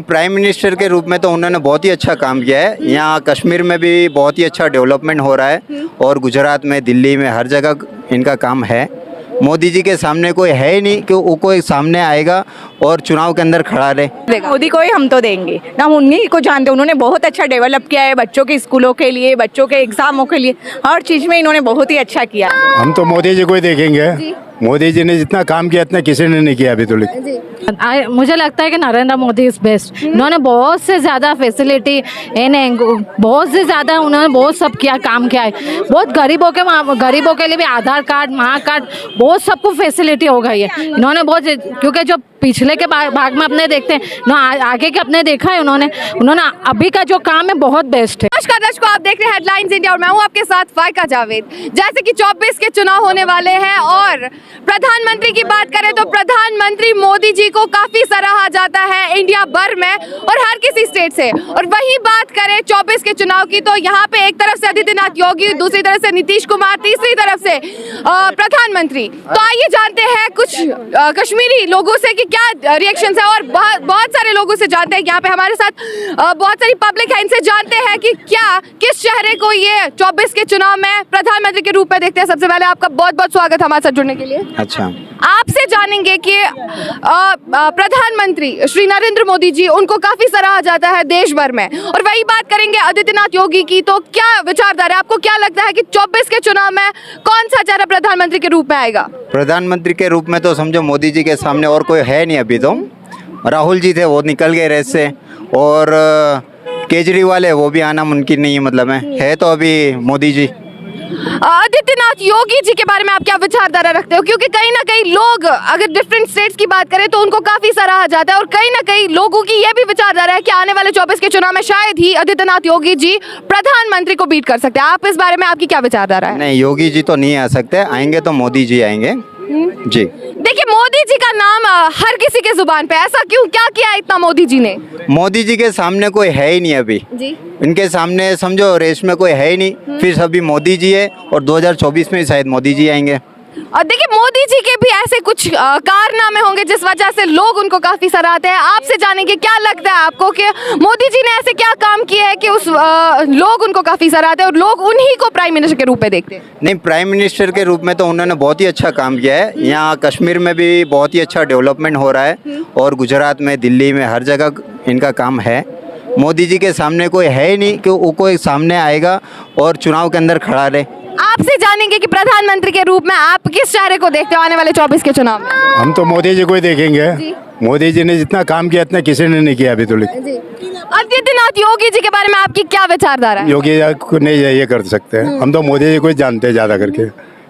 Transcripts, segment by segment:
Prime minister के रूप में तो उन्होंने बहुत ही अच्छा काम किया है। यहाँ कश्मीर में भी बहुत ही अच्छा डेवलपमेंट हो रहा है और गुजरात में, दिल्ली में, हर जगह इनका काम है। मोदी जी के सामने कोई है ही नहीं कि वो कोई सामने आएगा और चुनाव के अंदर खड़ा रहे। मोदी को ही हम तो देंगे ना, हम उन्हीं को जानते हैं। उन्होंने बहुत अच्छा डेवलप किया है बच्चों के स्कूलों के लिए, बच्चों के एग्जामों के लिए, हर चीज़ में इन्होंने बहुत ही अच्छा किया। हम तो मोदी जी को ही देखेंगे। मोदी जी ने जितना काम किया इतना किसी ने नहीं किया अभी तो। मुझे लगता है कि नरेंद्र मोदी इज बेस्ट। उन्होंने बहुत से ज़्यादा फैसिलिटी बहुत से ज़्यादा उन्होंने बहुत सब किया, काम किया है। बहुत गरीबों के लिए भी आधार कार्ड, माँ कार्ड, बहुत सबको फैसिलिटी हो गई है इन्होंने बहुत। क्योंकि जो पिछले के भाग में अपने देखते हैं ना, आगे के अपने देखा है उन्होंने अभी का जो काम है बहुत बेस्ट है। नमस्कार दर्शकों, आप देख रहे हैं हेडलाइंस इंडिया और मैं हूं आपके साथ फाइका जावेद। जैसे कि 24 के चुनाव होने वाले हैं और प्रधानमंत्री की बात करें तो प्रधानमंत्री मोदी जी को काफी सराहा जाता है इंडिया भर में और हर किसी स्टेट से। और वही बात करें 24 के चुनाव की तो यहाँ पे एक तरफ से आदित्यनाथ योगी, दूसरी तरफ से नीतीश कुमार, तीसरी तरफ से प्रधानमंत्री। तो आइए जानते हैं कुछ कश्मीरी लोगों से कि क्या रिएक्शंस है और बहुत सारे लोगों से जानते हैं। यहाँ पे हमारे साथ बहुत सारी पब्लिक है, इनसे जानते हैं कि क्या किस चेहरे को ये 24 के चुनाव में प्रधानमंत्री के रूप में देखते हैं। सबसे पहले आपका बहुत बहुत स्वागत हमारे साथ जुड़ने के लिए। अच्छा, आपसे जानेंगे कि प्रधानमंत्री श्री नरेंद्र मोदी जी, उनको काफी सराहा जाता है देश भर में। और वही बात करेंगे आदित्यनाथ योगी की, तो क्या विचारधारा है, आपको क्या लगता है कि 24 के चुनाव में कौन सा चेहरा प्रधानमंत्री के रूप में आएगा? प्रधानमंत्री के रूप में तो समझो मोदी जी के सामने और कोई है नहीं अभी तो। राहुल जी थे, वो निकल गए रेस से, और केजरीवाल है, वो भी आना मुमकिन नहीं है, मतलब है तो अभी मोदी जी। आदित्यनाथ योगी जी के बारे में आप क्या विचारधारा रखते हो? क्योंकि कहीं ना कहीं लोग अगर डिफरेंट स्टेट्स की बात करें तो उनको काफी सराहा जाता है और कहीं ना कहीं लोगों की यह भी विचारधारा है कि आने वाले 24 के चुनाव में शायद ही आदित्यनाथ योगी जी प्रधानमंत्री को बीट कर सकते हैं। आप इस बारे में आपकी क्या विचारधारा है? नहीं, योगी जी तो नहीं आ सकते, आएंगे तो मोदी जी आएंगे जी। देखिए, मोदी जी का नाम हर किसी के जुबान पे, ऐसा क्यों, क्या किया है इतना मोदी जी ने? मोदी जी के सामने कोई है ही नहीं अभी जी। इनके सामने समझो रेस में कोई है ही नहीं, फिर सभी मोदी जी है और 2024 में शायद मोदी जी आएंगे। और देखिए, मोदी जी के भी ऐसे कुछ कारनामे होंगे जिस वजह से लोग उनको काफी सराहते हैं। आपसे जानेंगे क्या लगता है आपको कि मोदी जी ने ऐसे क्या काम किए हैं कि उस लोग उनको काफी सराहते हैं और लोग उन्हीं को प्राइम मिनिस्टर के रूप में देखते हैं? नहीं, प्राइम मिनिस्टर के रूप में तो उन्होंने बहुत ही अच्छा काम किया है। यहाँ कश्मीर में भी बहुत ही अच्छा डेवलपमेंट हो रहा है और गुजरात में, दिल्ली में, हर जगह इनका काम है। मोदी जी के सामने कोई है ही नहीं कि वो कोई सामने आएगा और चुनाव के अंदर खड़ा रहे। आपसे जानेंगे कि प्रधानमंत्री के रूप में आप किस चेहरे को देखते हो आने वाले 24 के चुनाव में? हम तो मोदी जी को ही देखेंगे। मोदी जी ने जितना काम किया इतना किसी ने नहीं किया अभी तो। आदित्यनाथ योगी जी के बारे में आपकी क्या विचारधारा है? योगी जी को नहीं ये कर सकते हैं, हम तो मोदी जी को ही जानते हैं ज्यादा करके।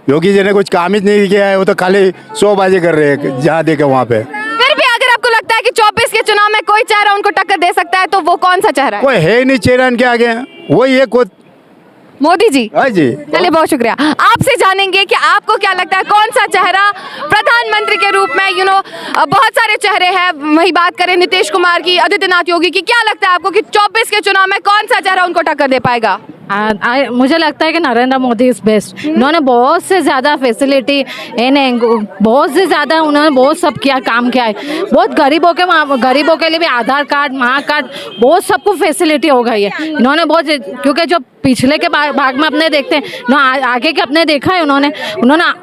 योगी जी ने कुछ काम ही नहीं किया है, वो तो खाली शोबाजी कर रहे हैं जहाँ देखे वहाँ पे। फिर भी अगर आपको लगता है कि 24 के चुनाव में कोई चेहरा उनको टक्कर दे सकता है तो वो कौन सा चेहरा है? कोई है ही नहीं चेहरा इनके आगे, वही है खुद मोदी जी। हाँ जी। चलिए, बहुत शुक्रिया। आपसे जानेंगे कि आपको क्या लगता है कौन सा चेहरा प्रधानमंत्री के रूप में, बहुत सारे चेहरे हैं, वही बात करें नीतीश कुमार की, आदित्यनाथ योगी की, क्या लगता है आपको कि 24 के चुनाव में कौन सा चेहरा उनको टक्कर दे पाएगा? मुझे लगता है कि नरेंद्र मोदी इज बेस्ट। उन्होंने बहुत से ज़्यादा फैसिलिटी बहुत से ज़्यादा उन्होंने बहुत सब किया, काम किया है। बहुत गरीबों के लिए भी आधार कार्ड, माँ कार्ड, बहुत सबको फैसिलिटी हो गई है इन्होंने बहुत। क्योंकि जो पिछले के भाग में अपने देखते हैं ना, आगे के अपने देखा है उन्होंने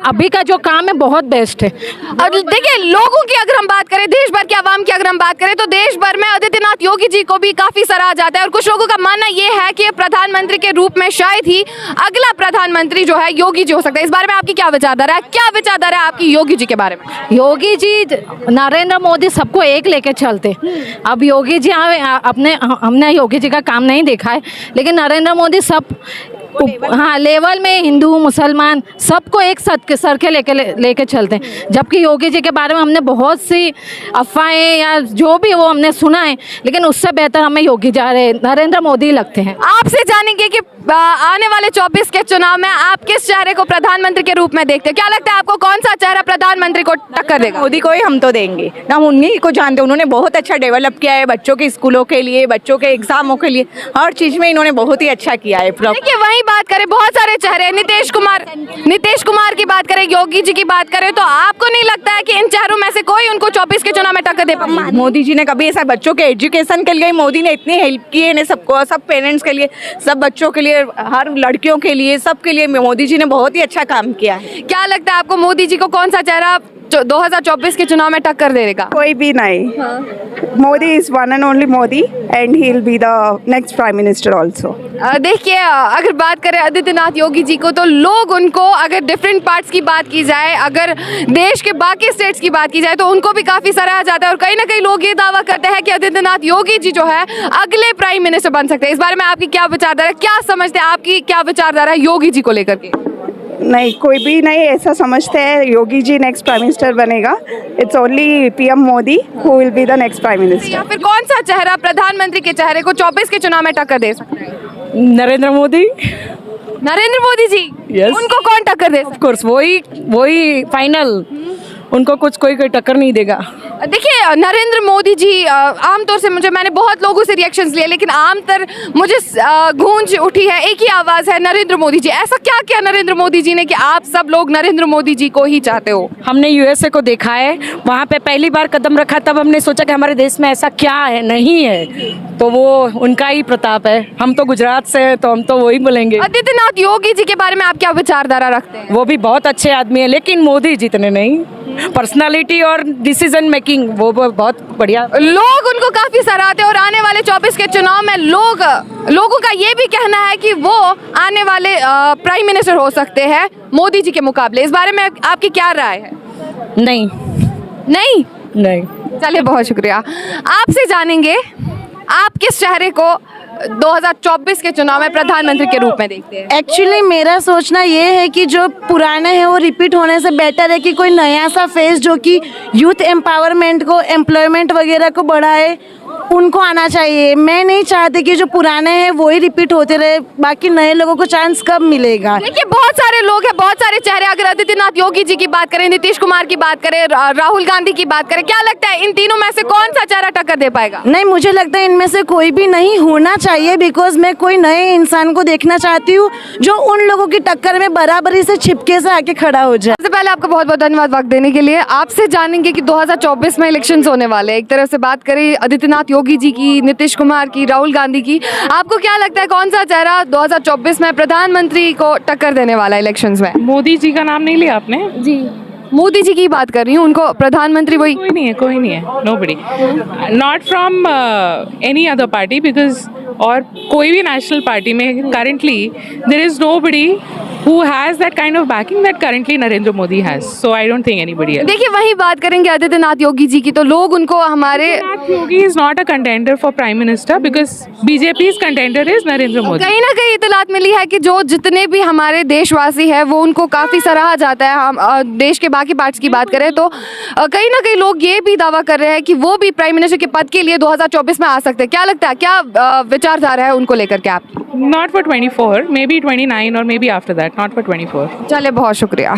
अभी का जो काम है बहुत बेस्ट है। और देखिए, लोगों की अगर हम बात करें, देश भर की आवाम की अगर हम बात करें तो देश भर में आदित्यनाथ योगी जी को भी काफी सराहा जाता है और कुछ लोगों का मानना ये है कि प्रधानमंत्री के रूप में शायद ही अगला प्रधानमंत्री जो है योगी जी हो सकता है। इस बारे में आपकी क्या विचारधारा है? क्या विचारधारा है आपकी योगी जी के बारे में? योगी जी, नरेंद्र मोदी सबको एक लेके चलते। अब योगी जी हमने योगी जी का काम नहीं देखा है, लेकिन नरेंद्र मोदी सब हाँ लेवल में हिंदू मुसलमान सबको एक सर के लेके चलते हैं। जबकि योगी जी के बारे में हमने बहुत सी अफवाहें या जो भी वो हमने सुना है, लेकिन उससे बेहतर हमें योगी नरेंद्र मोदी लगते हैं। आपसे जानेंगे कि आने वाले 24 के चुनाव में आप किस चेहरे को प्रधानमंत्री के रूप में देखते हैं? क्या लगता है आपको कौन सा चेहरा प्रधानमंत्री को टक्कर देगा? मोदी को ही हम तो देंगे ना, हम उन्हीं को जानते हैं। उन्होंने बहुत अच्छा डेवलप किया है बच्चों के स्कूलों के लिए, बच्चों के एग्जामों के लिए, हर चीज़ में इन्होंने बहुत ही अच्छा किया है। देखिए, वही वहीं बात करें, बहुत सारे चेहरे, नीतीश कुमार की बात करें, योगी जी की बात करें, तो आपको नहीं लगता है कि इन चेहरों में से कोई उनको 24 के चुनाव में टक्कर दे पाएगा? मोदी जी ने कभी ऐसा बच्चों के एजुकेशन के लिए मोदी ने इतनी हेल्प की है, इन्हें सबको, सब पेरेंट्स के लिए, सब बच्चों के लिए, हर लड़कियों के लिए, सबके लिए मोदी जी ने बहुत ही अच्छा काम किया है। क्या लगता है आपको मोदी जी को कौन सा चेहरा 2024 के चुनाव में टक्कर देगा? कोई भी नहीं। Modi is one and only Modi and he will be the next prime minister also. देखिए, अगर बात करें आदित्यनाथ योगी जी को, तो लोग उनको, अगर डिफरेंट पार्ट्स की बात की जाए, अगर देश के बाकी स्टेट्स की बात की जाए, तो उनको भी काफ़ी सराहा जाता है और कहीं ना कहीं लोग ये दावा करते हैं कि आदित्यनाथ योगी जी जो है अगले प्राइम मिनिस्टर बन सकते हैं। इस बारे में आपकी क्या विचारधारा है? क्या समझते हैं, आपकी क्या विचारधारा है योगी जी को लेकर के? नहीं, कोई भी नहीं ऐसा समझते हैं Yogi ji next prime minister बनेगा। It's only PM Modi who will be the next prime या मिनिस्टर। फिर कौन सा चेहरा प्रधानमंत्री के चेहरे को 24 के चुनाव में टक्कर दे सकता है? नरेंद्र मोदी, नरेंद्र मोदी जी। Yes. उनको कौन टक्कर दे सकता ऑफ कोर्स वही फाइनल, उनको कुछ कोई टक्कर नहीं देगा। है? देखिए, नरेंद्र मोदी जी, आमतौर से मैंने बहुत लोगों से रिएक्शंस लिए, लेकिन आमतौर मुझे गूंज उठी है, एक ही आवाज़ है, नरेंद्र मोदी जी। ऐसा क्या किया नरेंद्र मोदी जी ने कि आप सब लोग नरेंद्र मोदी जी को ही चाहते हो? हमने यूएसए को देखा है, वहाँ पे पहली बार कदम रखा, तब हमने सोचा कि हमारे देश में ऐसा क्या है, नहीं है, तो वो उनका ही प्रताप है। हम तो गुजरात से हैं, तो हम तो वही बोलेंगे। आदित्यनाथ योगी जी के बारे में आप क्या विचारधारा रखते हैं? वो भी बहुत अच्छे आदमी है, लेकिन मोदी जितने नहीं। पर्सनालिटी और डिसीजन मेकिंग वो बहुत बढ़िया। लोग उनको काफी सराहते हैं और आने वाले 24 के चुनाव में लोगों का ये भी कहना है कि वो आने वाले प्राइम मिनिस्टर हो सकते हैं मोदी जी के मुकाबले। इस बारे में आपकी क्या राय है? नहीं नहीं? नहीं। चलिए, बहुत शुक्रिया। आपसे जानेंगे, आप किस चेहरे को 2024 के चुनाव में प्रधानमंत्री के रूप में देखते हैं? एक्चुअली मेरा सोचना ये है कि जो पुराने हैं वो रिपीट होने से बेटर है कि कोई नया सा फेस जो कि यूथ एम्पावरमेंट को, एम्प्लॉयमेंट वगैरह को बढ़ाए, उनको आना चाहिए। मैं नहीं चाहती कि जो पुराने हैं वही रिपीट होते रहे, बाकी नए लोगों को चांस कब मिलेगा? देखिए, बहुत सारे लोग हैं, बहुत सारे चेहरे। अगर आदित्यनाथ योगी जी की बात करें, नीतीश कुमार की बात करें, राहुल गांधी की बात करें, क्या लगता है इन तीनों में से कौन सा चेहरा टक्कर दे पाएगा? नहीं, मुझे लगता है इनमें से कोई भी नहीं होना चाहिए, बिकॉज मैं कोई नए इंसान को देखना चाहती हूँ जो उन लोगों की टक्कर में बराबरी से छिपके से आके खड़ा हो जाए। सबसे पहले आपका बहुत बहुत धन्यवाद वक्त देने के लिए। आपसे जानेंगे कि 2024 में इलेक्शंस होने वाले हैं। एक तरफ से बात करें आदित्यनाथ योगी जी की, नीतीश कुमार की, राहुल गांधी की, आपको क्या लगता है कौन सा चेहरा 2024 में प्रधानमंत्री को टक्कर देने वाला है इलेक्शंस में? मोदी जी का नाम नहीं लिया आपने? जी, मोदी जी की बात कर रही हूँ, उनको प्रधानमंत्री वही। कोई नहीं है, nobody, not from any other party, because और कोई भी नेशनल पार्टी में currently there is nobody who has that kind of backing that currently Narendra Modi has. So I don't think anybody else. देखिए, वही बात करेंगे आदित्यनाथ योगी जी की, तो लोग उनको हमारे Yogi is not a contender for prime minister because BJP's contender is Narendra Modi. कहीं ना कहीं इतलात मिली है कि जो जितने भी हमारे देशवासी हैं वो उनको काफ़ी सराहा जाता है। हम देश के बाकी पार्ट्स की बात करें तो कहीं ना कहीं लोग ये भी दावा कर रहे हैं कि वो भी प्राइम मिनिस्टर के पद के लिए 2024 में आ सकते हैं। क्या लगता है, क्या विचारधारा है उनको लेकर के आपकी? Not for 24, maybe 29 or maybe after that, not for 24. चलिए, बहुत शुक्रिया।